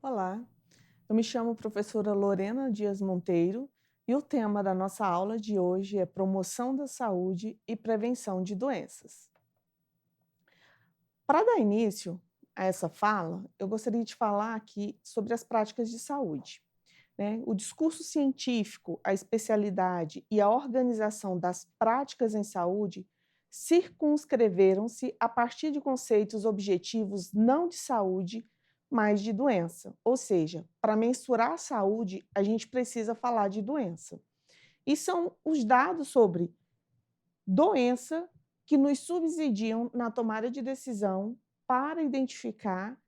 Olá, eu me chamo professora Lorena Dias Monteiro e o tema da nossa aula de hoje é promoção da saúde e prevenção de doenças. Para dar início a essa fala, eu gostaria de falar aqui sobre as práticas de saúde, né? O discurso científico, a especialidade e a organização das práticas em saúde circunscreveram-se a partir de conceitos objetivos não de saúde, mas de doença. Ou seja, para mensurar a saúde, a gente precisa falar de doença. E são os dados sobre doença que nos subsidiam na tomada de decisão para identificar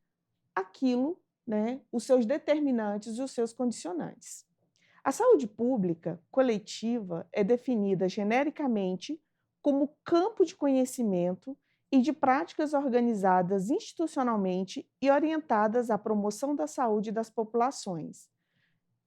aquilo, né, os seus determinantes e os seus condicionantes. A saúde pública coletiva é definida genericamente como campo de conhecimento e de práticas organizadas institucionalmente e orientadas à promoção da saúde das populações.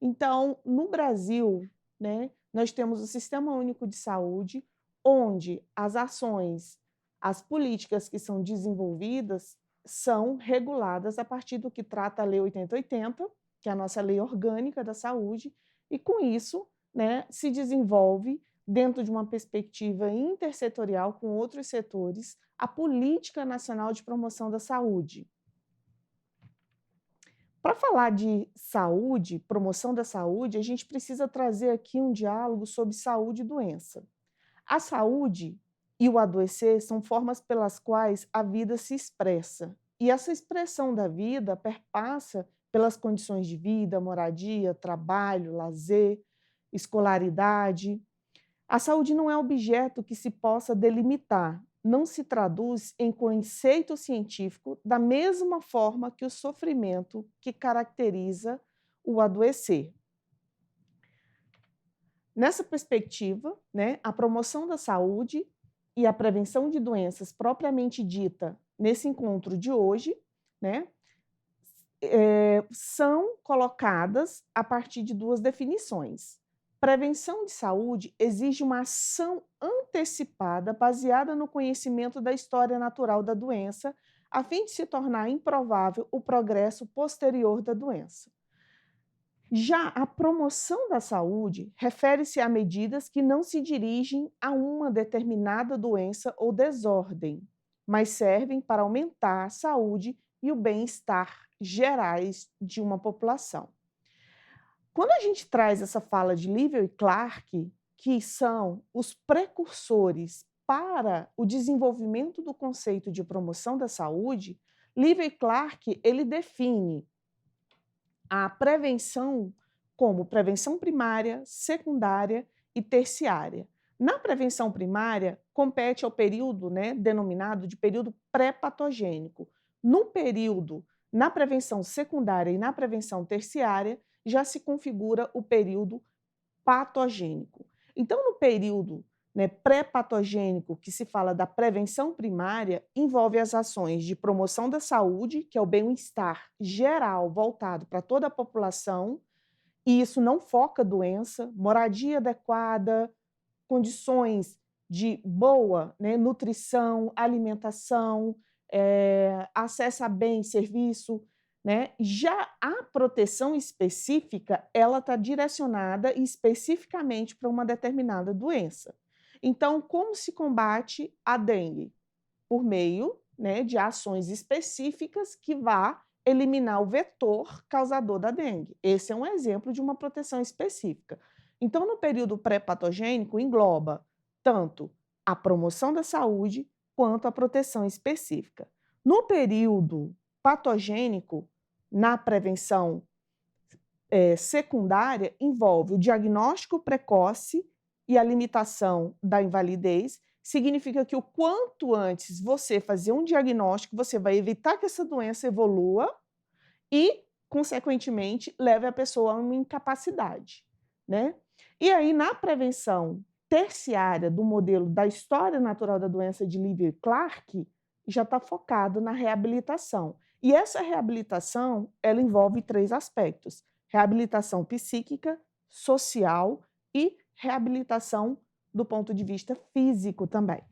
Então, no Brasil, né, nós temos o Sistema Único de Saúde, onde as ações, as políticas que são desenvolvidas são reguladas a partir do que trata a Lei 8080, que é a nossa lei orgânica da saúde, e com isso, né, se desenvolve, dentro de uma perspectiva intersetorial com outros setores, a Política Nacional de Promoção da Saúde. Para falar de saúde, promoção da saúde, a gente precisa trazer aqui um diálogo sobre saúde e doença. A saúde e o adoecer são formas pelas quais a vida se expressa. E essa expressão da vida perpassa pelas condições de vida, moradia, trabalho, lazer, escolaridade. A saúde não é objeto que se possa delimitar, não se traduz em conceito científico da mesma forma que o sofrimento que caracteriza o adoecer. Nessa perspectiva, né, a promoção da saúde e a prevenção de doenças propriamente dita nesse encontro de hoje, né, são colocadas a partir de duas definições. Prevenção de saúde exige uma ação antecipada baseada no conhecimento da história natural da doença, a fim de se tornar improvável o progresso posterior da doença. Já a promoção da saúde refere-se a medidas que não se dirigem a uma determinada doença ou desordem, mas servem para aumentar a saúde e o bem-estar gerais de uma população. Quando a gente traz essa fala de Livell e Clark, que são os precursores para o desenvolvimento do conceito de promoção da saúde, Livell e Clark, ele define a prevenção como prevenção primária, secundária e terciária. Na prevenção primária, compete ao período, né, denominado de período pré-patogênico. No período, na prevenção secundária e na prevenção terciária, já se configura o período patogênico. Então, no período, né, pré-patogênico, que se fala da prevenção primária, envolve as ações de promoção da saúde, que é o bem-estar geral voltado para toda a população, e isso não foca doença, moradia adequada, condições de boa, né, nutrição, alimentação, acesso a bem, serviço, né? Já a proteção específica, ela está direcionada especificamente para uma determinada doença. Então, como se combate a dengue? Por meio, né, de ações específicas que vá eliminar o vetor causador da dengue. Esse é um exemplo de uma proteção específica. Então, no período pré-patogênico, engloba tanto a promoção da saúde quanto a proteção específica. No período patogênico, na prevenção secundária, envolve o diagnóstico precoce e a limitação da invalidez. Significa que o quanto antes você fazer um diagnóstico, você vai evitar que essa doença evolua e, consequentemente, leve a pessoa a uma incapacidade, né? E aí, na prevenção terciária do modelo da história natural da doença de Livell e Clark, já está focado na reabilitação. E essa reabilitação, ela envolve três aspectos: reabilitação psíquica, social e reabilitação do ponto de vista físico também.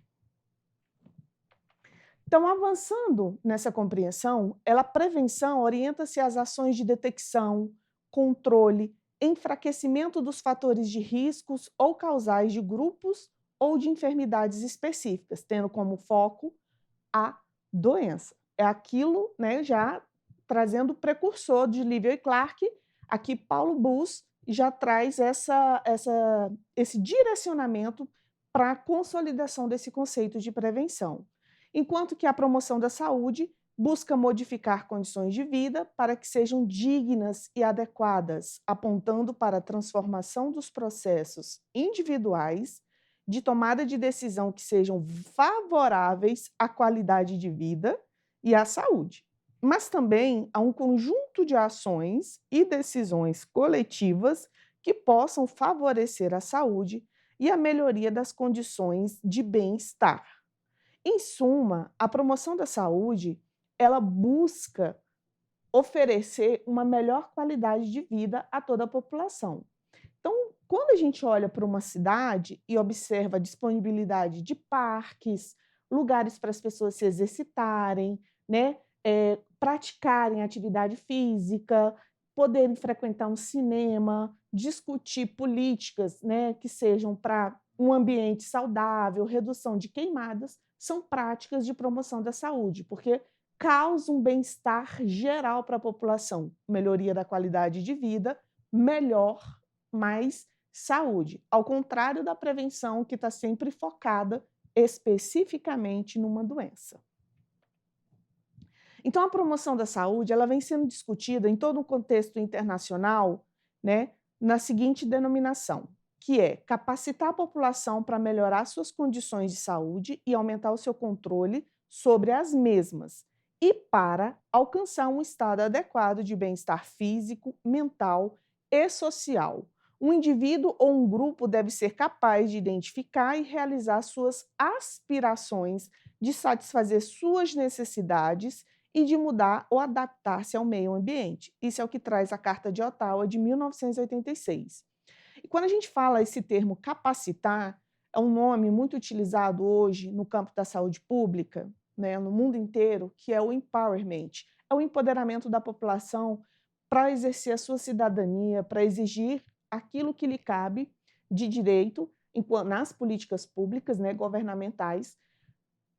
Então, avançando nessa compreensão, a prevenção orienta-se às ações de detecção, controle, enfraquecimento dos fatores de riscos ou causais de grupos ou de enfermidades específicas, tendo como foco a doença. É aquilo, né, já trazendo o precursor de Livio e Clark, aqui Paulo Bus já traz esse direcionamento para a consolidação desse conceito de prevenção. Enquanto que a promoção da saúde busca modificar condições de vida para que sejam dignas e adequadas, apontando para a transformação dos processos individuais de tomada de decisão que sejam favoráveis à qualidade de vida e à saúde. Mas também há um conjunto de ações e decisões coletivas que possam favorecer a saúde e a melhoria das condições de bem-estar. Em suma, a promoção da saúde, ela busca oferecer uma melhor qualidade de vida a toda a população. Então, quando a gente olha para uma cidade e observa a disponibilidade de parques, lugares para as pessoas se exercitarem, né, praticarem atividade física, poderem frequentar um cinema, discutir políticas, né, que sejam para um ambiente saudável, redução de queimadas, são práticas de promoção da saúde, porque causam um bem-estar geral para a população, melhoria da qualidade de vida, melhor mais saúde, ao contrário da prevenção que está sempre focada especificamente numa doença. Então, a promoção da saúde ela vem sendo discutida em todo um contexto internacional, né, na seguinte denominação, que é capacitar a população para melhorar suas condições de saúde e aumentar o seu controle sobre as mesmas, e para alcançar um estado adequado de bem-estar físico, mental e social. Um indivíduo ou um grupo deve ser capaz de identificar e realizar suas aspirações, de satisfazer suas necessidades e de mudar ou adaptar-se ao meio ambiente. Isso é o que traz a Carta de Ottawa de 1986. E quando a gente fala esse termo capacitar, é um nome muito utilizado hoje no campo da saúde pública, né, no mundo inteiro, que é o empowerment, é o empoderamento da população para exercer a sua cidadania, para exigir aquilo que lhe cabe de direito nas políticas públicas, né, governamentais,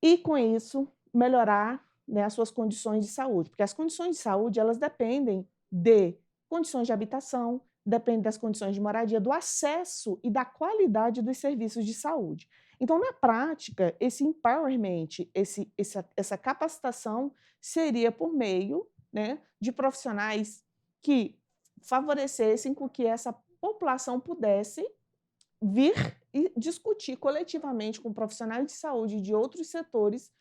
e com isso melhorar, né, as suas condições de saúde, porque as condições de saúde elas dependem de condições de habitação, depende das condições de moradia, do acesso e da qualidade dos serviços de saúde. Então, na prática, esse empowerment, essa capacitação seria por meio, né, de profissionais que favorecessem com que essa população pudesse vir e discutir coletivamente com profissionais de saúde de outros setores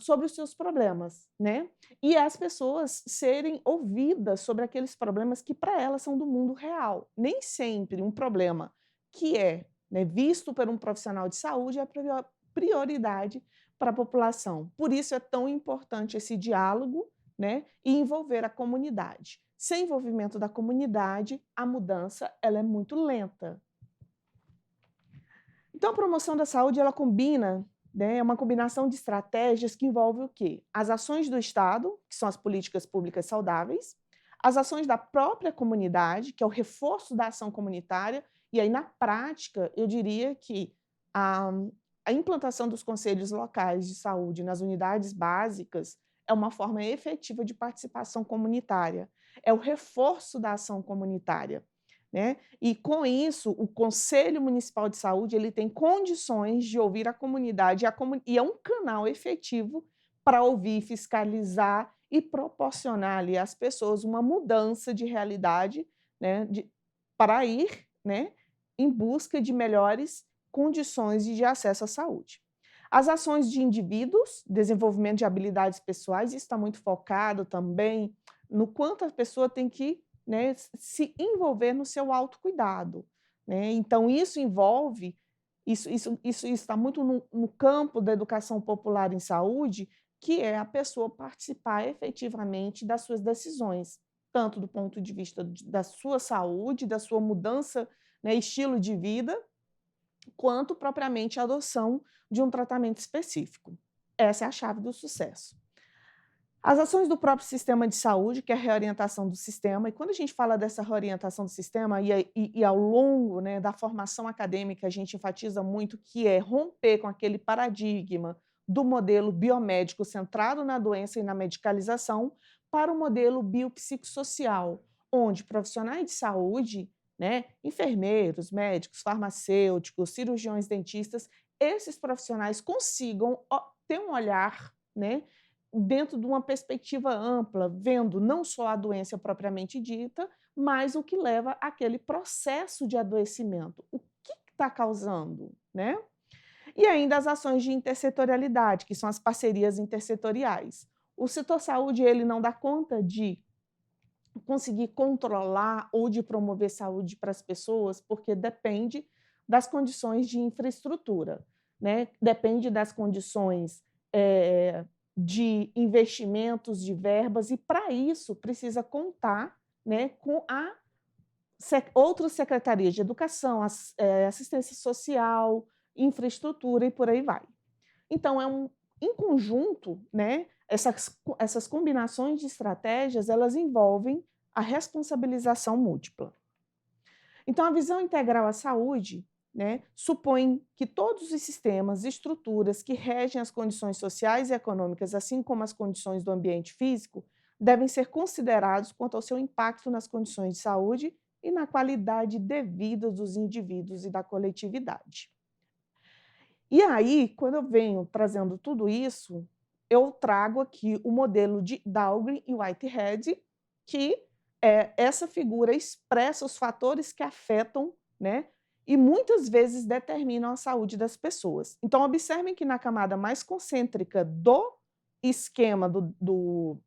sobre os seus problemas, né? E as pessoas serem ouvidas sobre aqueles problemas que para elas são do mundo real. Nem sempre um problema que é, né, visto por um profissional de saúde é prioridade para a população. Por isso é tão importante esse diálogo, né, e envolver a comunidade. Sem envolvimento da comunidade, a mudança ela é muito lenta. Então, a promoção da saúde ela combina, né, é uma combinação de estratégias que envolve o quê? As ações do Estado, que são as políticas públicas saudáveis, as ações da própria comunidade, que é o reforço da ação comunitária, e aí, na prática, eu diria que a, a implantação dos conselhos locais de saúde nas unidades básicas é uma forma efetiva de participação comunitária, é o reforço da ação comunitária. Né? E com isso, o Conselho Municipal de Saúde ele tem condições de ouvir a comunidade e é um canal efetivo para ouvir, fiscalizar e proporcionar ali às pessoas uma mudança de realidade, né, para ir, né, em busca de melhores condições de acesso à saúde. As ações de indivíduos, desenvolvimento de habilidades pessoais, isso está muito focado também no quanto a pessoa tem que, né, se envolver no seu autocuidado, né? Então, isso envolve, isso está muito no campo da educação popular em saúde, que é a pessoa participar efetivamente das suas decisões, tanto do ponto de vista da sua saúde, da sua mudança, né, estilo de vida, quanto propriamente a adoção de um tratamento específico. essa é a chave do sucesso. As ações do próprio sistema de saúde, que é a reorientação do sistema, e quando a gente fala dessa reorientação do sistema, e ao longo, né, da formação acadêmica, a gente enfatiza muito que é romper com aquele paradigma do modelo biomédico centrado na doença e na medicalização, para o modelo biopsicossocial, onde profissionais de saúde, né, enfermeiros, médicos, farmacêuticos, cirurgiões, dentistas, esses profissionais consigam ter um olhar, né, dentro de uma perspectiva ampla, vendo não só a doença propriamente dita, mas o que leva àquele processo de adoecimento. O que está causando, né? E ainda as ações de intersetorialidade, que são as parcerias intersetoriais. O setor saúde, ele não dá conta de conseguir controlar ou de promover saúde para as pessoas, porque depende das condições de infraestrutura, né? Depende das condições de investimentos, de verbas, e para isso precisa contar, né, com a outras secretarias de educação, assistência social, infraestrutura e por aí vai. Então, em conjunto, né, essas combinações de estratégias, elas envolvem a responsabilização múltipla. Então, a visão integral à saúde, né, supõe que todos os sistemas e estruturas que regem as condições sociais e econômicas, assim como as condições do ambiente físico, devem ser considerados quanto ao seu impacto nas condições de saúde e na qualidade de vida dos indivíduos e da coletividade. E aí, quando eu venho trazendo tudo isso, eu trago aqui o modelo de Dahlgren e Whitehead, que essa figura expressa os fatores que afetam, né, e muitas vezes determinam a saúde das pessoas. Então, observem que na camada mais concêntrica do esquema do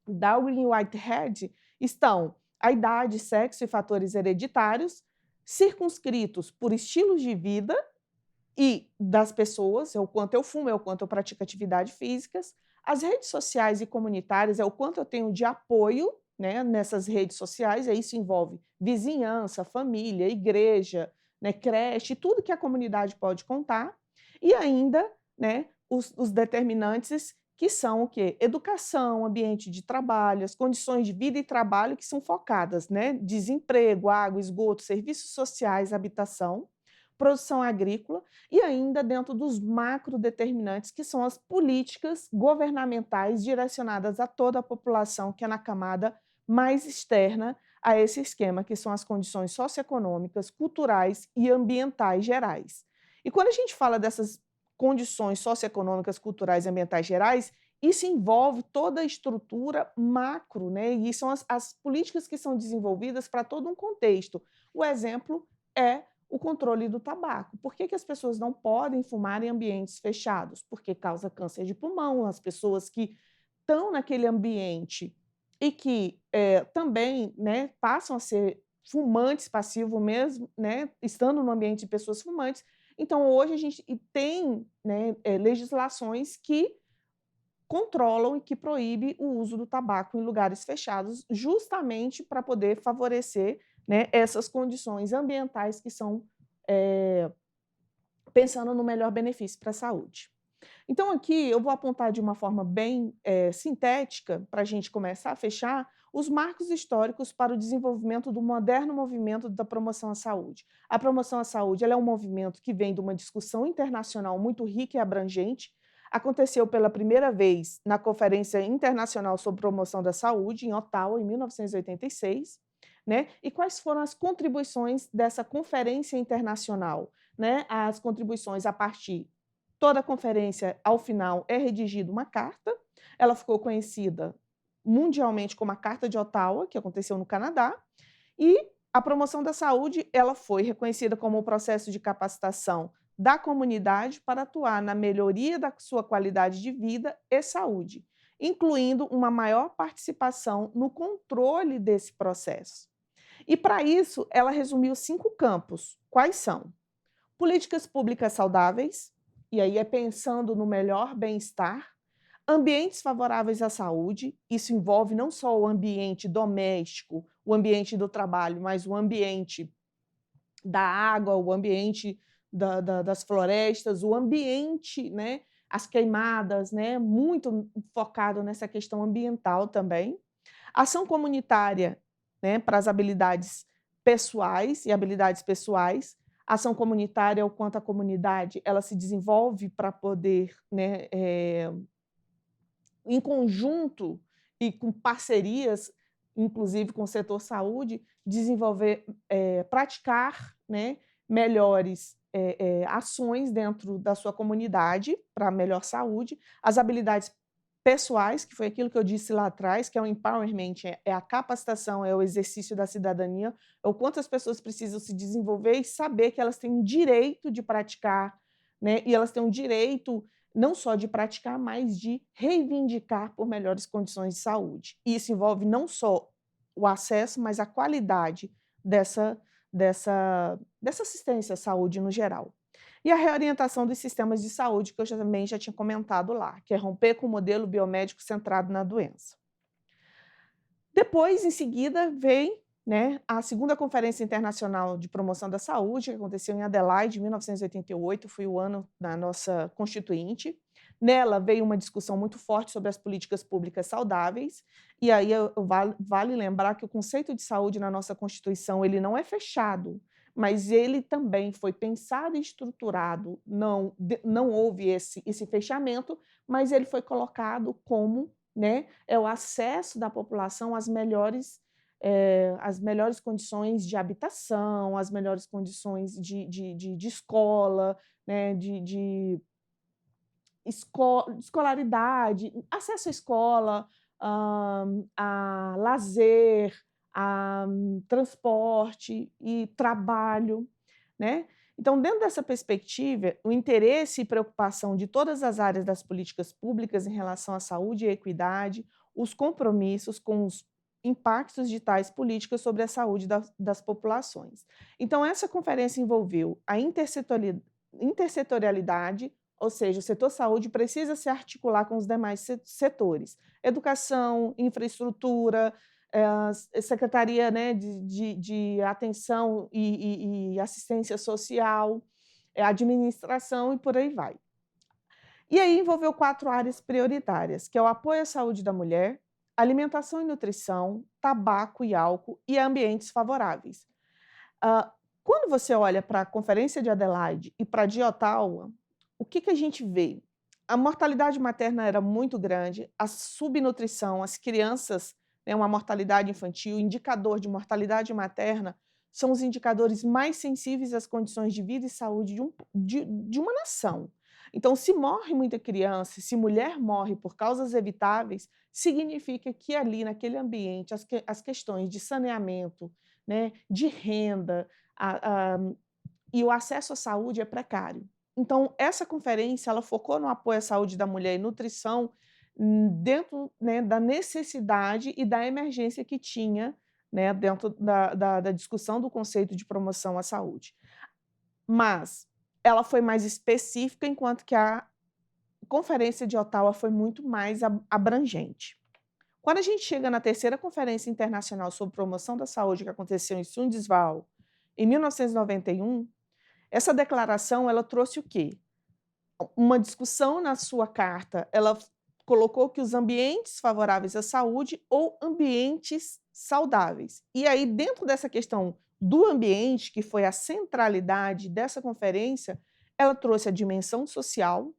Dahlgren e Whitehead estão a idade, sexo e fatores hereditários, circunscritos por estilos de vida e das pessoas, é o quanto eu fumo, é o quanto eu pratico atividades físicas. As redes sociais e comunitárias é o quanto eu tenho de apoio, né, nessas redes sociais, e isso envolve vizinhança, família, igreja, né, creche, tudo que a comunidade pode contar. E ainda, né, os determinantes que são o quê? Educação, ambiente de trabalho, as condições de vida e trabalho que são focadas, né? Desemprego, água, esgoto, serviços sociais, habitação, produção agrícola e ainda dentro dos macrodeterminantes, que são as políticas governamentais direcionadas a toda a população, que é na camada mais externa a esse esquema, que são as condições socioeconômicas, culturais e ambientais gerais. E quando a gente fala dessas condições socioeconômicas, culturais e ambientais gerais, isso envolve toda a estrutura macro, né? E são as políticas que são desenvolvidas para todo um contexto. O exemplo é o controle do tabaco. Por que as pessoas não podem fumar em ambientes fechados? Porque causa câncer de pulmão. As pessoas que estão naquele ambiente e que também, né, passam a ser fumantes passivos mesmo, né, estando no ambiente de pessoas fumantes. Então, hoje a gente tem, né, legislações que controlam e que proíbem o uso do tabaco em lugares fechados, justamente para poder favorecer, né, essas condições ambientais que são pensando no melhor benefício para a saúde. Então, aqui eu vou apontar de uma forma bem sintética, para a gente começar a fechar, os marcos históricos para o desenvolvimento do moderno movimento da promoção à saúde. A promoção à saúde ela é um movimento que vem de uma discussão internacional muito rica e abrangente. Aconteceu pela primeira vez na Conferência Internacional sobre Promoção da Saúde, em Ottawa, em 1986. Né? E quais foram as contribuições dessa conferência internacional? Né? As contribuições a partir toda a conferência, ao final, é redigida uma carta. Ela ficou conhecida mundialmente como a Carta de Ottawa, que aconteceu no Canadá, e a promoção da saúde ela foi reconhecida como um processo de capacitação da comunidade para atuar na melhoria da sua qualidade de vida e saúde, incluindo uma maior participação no controle desse processo. E, para isso, ela resumiu 5 campos. Quais são? Políticas públicas saudáveis, e aí é pensando no melhor bem-estar, ambientes favoráveis à saúde, isso envolve não só o ambiente doméstico, o ambiente do trabalho, mas o ambiente da água, o ambiente das florestas, o ambiente, né, as queimadas, né, muito focado nessa questão ambiental também. Ação comunitária, né, para as habilidades pessoais e habilidades pessoais. Ação comunitária, o quanto a comunidade ela se desenvolve para poder, né, em conjunto e com parcerias, inclusive com o setor saúde, desenvolver, praticar, né, melhores, ações dentro da sua comunidade para melhor saúde. As habilidades pessoais, que foi aquilo que eu disse lá atrás, que é o empowerment, é a capacitação, é o exercício da cidadania, é o quanto as pessoas precisam se desenvolver e saber que elas têm um direito de praticar, né, e elas têm um direito não só de praticar, mas de reivindicar por melhores condições de saúde. E isso envolve não só o acesso, mas a qualidade dessa dessa assistência à saúde no geral. E a reorientação dos sistemas de saúde, que eu também já tinha comentado lá, que é romper com o modelo biomédico centrado na doença. Depois, em seguida, vem, né, a segunda Conferência Internacional de Promoção da Saúde, que aconteceu em Adelaide, em 1988, foi o ano da nossa constituinte. Nela veio uma discussão muito forte sobre as políticas públicas saudáveis, e aí vale lembrar que o conceito de saúde na nossa Constituição ele não é fechado, mas ele também foi pensado e estruturado, não houve esse fechamento, mas ele foi colocado como, né, é o acesso da população às melhores condições de habitação, às melhores condições de escola, né, escolaridade, acesso à escola, a lazer, a transporte e trabalho, né. Então, dentro dessa perspectiva, o interesse e preocupação de todas as áreas das políticas públicas em relação à saúde e equidade, os compromissos com os impactos de tais políticas sobre a saúde das populações. Então, essa conferência envolveu a intersetorialidade, ou seja, o setor saúde precisa se articular com os demais setores: educação, infraestrutura, secretaria, né, de atenção e assistência social, administração e por aí vai. E aí envolveu 4 áreas prioritárias, que é o apoio à saúde da mulher, alimentação e nutrição, tabaco e álcool e ambientes favoráveis. Ah, quando você olha para a Conferência de Adelaide e para a de Ottawa, o que a gente vê? A mortalidade materna era muito grande, a subnutrição, as crianças, né, uma mortalidade infantil, indicador de mortalidade materna, são os indicadores mais sensíveis às condições de vida e saúde de uma nação. Então, se morre muita criança, se mulher morre por causas evitáveis, significa que ali, naquele ambiente, as questões de saneamento, né, de renda, a e o acesso à saúde é precário. Então, essa conferência, ela focou no apoio à saúde da mulher e nutrição, dentro, né, da necessidade e da emergência que tinha, né, dentro da discussão do conceito de promoção à saúde. Mas ela foi mais específica, enquanto que a conferência de Ottawa foi muito mais abrangente. Quando a gente chega na terceira Conferência Internacional sobre Promoção da Saúde, que aconteceu em Sundsvall, em 1991, essa declaração ela trouxe o quê? Uma discussão na sua carta, ela colocou que os ambientes favoráveis à saúde ou ambientes saudáveis. E aí, dentro dessa questão do ambiente, que foi a centralidade dessa conferência, ela trouxe a dimensão social,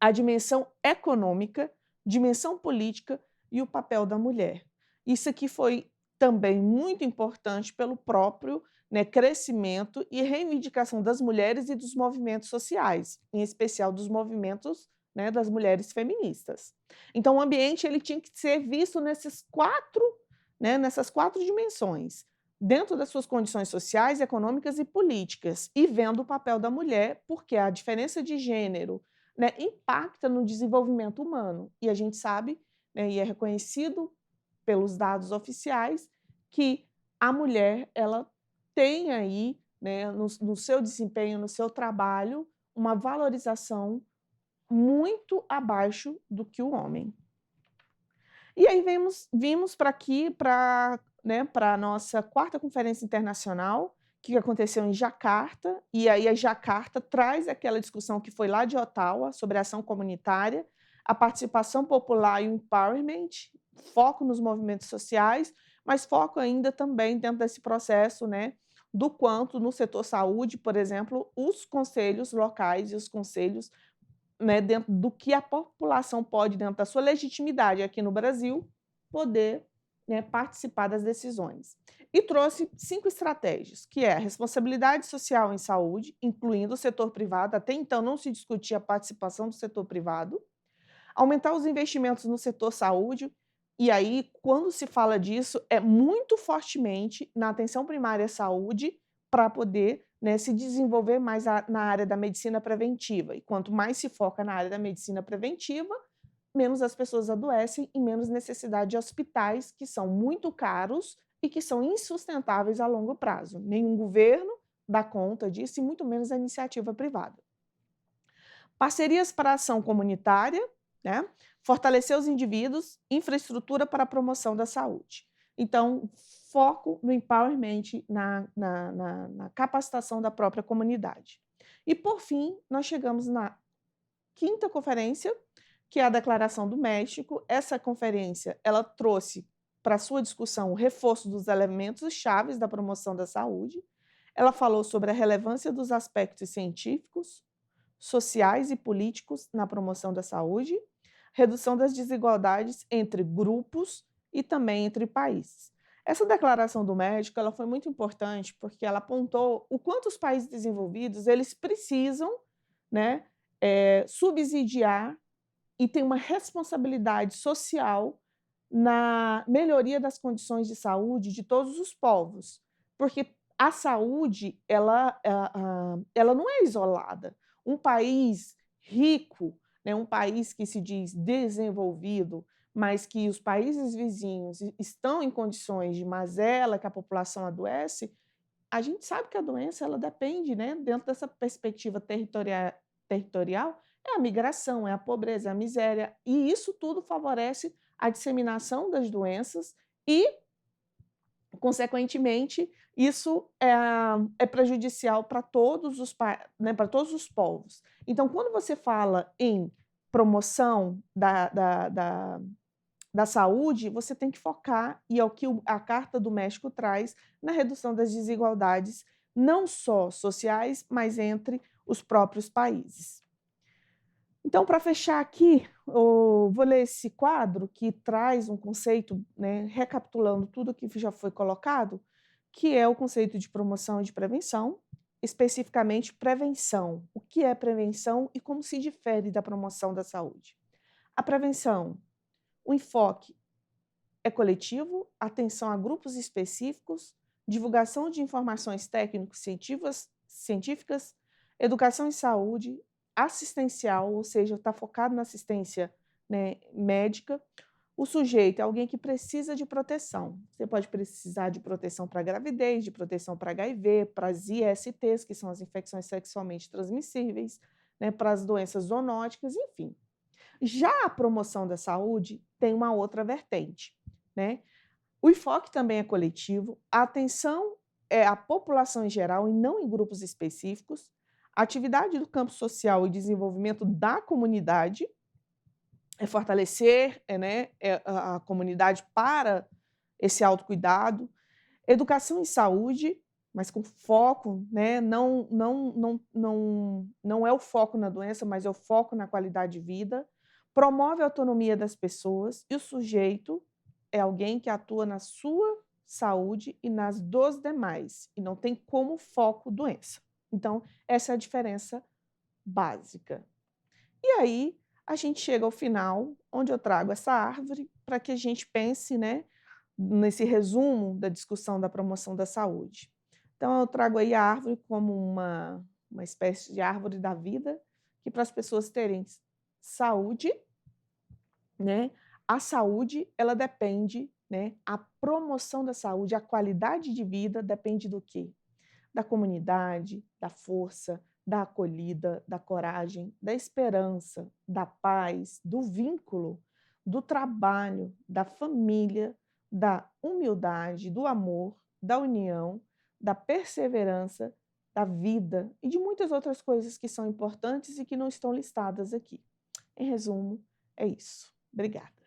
a dimensão econômica, dimensão política e o papel da mulher. Isso aqui foi também muito importante pelo próprio, né, crescimento e reivindicação das mulheres e dos movimentos sociais, em especial dos movimentos, né, das mulheres feministas. Então, o ambiente ele tinha que ser visto nessas quatro dimensões, dentro das suas condições sociais, econômicas e políticas, e vendo o papel da mulher, porque a diferença de gênero, né, impacta no desenvolvimento humano. E a gente sabe, né, e é reconhecido pelos dados oficiais, que a mulher ela tem aí, né, no seu desempenho, no seu trabalho, uma valorização muito abaixo do que o homem. E aí vimos para aqui, para, né, para a nossa quarta conferência internacional, que aconteceu em Jacarta, e aí a Jacarta traz aquela discussão que foi lá de Ottawa, sobre a ação comunitária, a participação popular e o empowerment, foco nos movimentos sociais, mas foco ainda também dentro desse processo, né, do quanto no setor saúde, por exemplo, os conselhos locais e os conselhos, né, dentro do que a população pode, dentro da sua legitimidade aqui no Brasil, poder, né, participar das decisões. E trouxe 5 estratégias, que é a responsabilidade social em saúde, incluindo o setor privado, até então não se discutia a participação do setor privado, aumentar os investimentos no setor saúde, e aí quando se fala disso, é muito fortemente na atenção primária à saúde, para poder, né, se desenvolver mais na área da medicina preventiva, e quanto mais se foca na área da medicina preventiva, menos as pessoas adoecem e menos necessidade de hospitais, que são muito caros e que são insustentáveis a longo prazo. Nenhum governo dá conta disso e muito menos a iniciativa privada. Parcerias para a ação comunitária, né? Fortalecer os indivíduos, infraestrutura para a promoção da saúde. Então, foco no empowerment, na capacitação da própria comunidade. E, por fim, nós chegamos na quinta conferência, que é a Declaração do México. Essa conferência, ela trouxe para sua discussão o reforço dos elementos chaves da promoção da saúde. Ela falou sobre a relevância dos aspectos científicos, sociais e políticos na promoção da saúde, redução das desigualdades entre grupos e também entre países. Essa declaração do México, ela foi muito importante porque ela apontou o quanto os países desenvolvidos eles precisam, né, subsidiar e tem uma responsabilidade social na melhoria das condições de saúde de todos os povos, porque a saúde ela não é isolada. Um país rico, né, um país que se diz desenvolvido, mas que os países vizinhos estão em condições de mazela, que a população adoece, a gente sabe que a doença ela depende, né, dentro dessa perspectiva territorial, é a migração, é a pobreza, é a miséria, e isso tudo favorece a disseminação das doenças e, consequentemente, isso é prejudicial para todos os né, para todos os povos. Então, quando você fala em promoção da saúde, você tem que focar, e é o que a Carta do México traz, na redução das desigualdades, não só sociais, mas entre os próprios países. Então, para fechar aqui, eu vou ler esse quadro que traz um conceito, né, recapitulando tudo que já foi colocado, que é o conceito de promoção e de prevenção, especificamente prevenção. O que é prevenção e como se difere da promoção da saúde? A prevenção, o enfoque é coletivo, atenção a grupos específicos, divulgação de informações técnico-científicas, educação em saúde, assistencial, ou seja, está focado na assistência, né, médica. O sujeito é alguém que precisa de proteção. Você pode precisar de proteção para gravidez, de proteção para HIV, para as ISTs, que são as infecções sexualmente transmissíveis, né, para as doenças zoonóticas, enfim. Já a promoção da saúde tem uma outra vertente, né? O enfoque também é coletivo, a atenção é à população em geral e não em grupos específicos, a atividade do campo social e desenvolvimento da comunidade, é fortalecer né, a comunidade para esse autocuidado, educação em saúde, mas com foco, né, não é o foco na doença, mas é o foco na qualidade de vida, promove a autonomia das pessoas e o sujeito é alguém que atua na sua saúde e nas dos demais, e não tem como foco doença. Então, essa é a diferença básica. E aí, a gente chega ao final, onde eu trago essa árvore para que a gente pense, né, nesse resumo da discussão da promoção da saúde. Então, eu trago aí a árvore como uma espécie de árvore da vida, que para as pessoas terem saúde, né, a saúde, ela depende, né, a promoção da saúde, a qualidade de vida depende do quê? Da comunidade, da força, da acolhida, da coragem, da esperança, da paz, do vínculo, do trabalho, da família, da humildade, do amor, da união, da perseverança, da vida e de muitas outras coisas que são importantes e que não estão listadas aqui. Em resumo, é isso. Obrigada.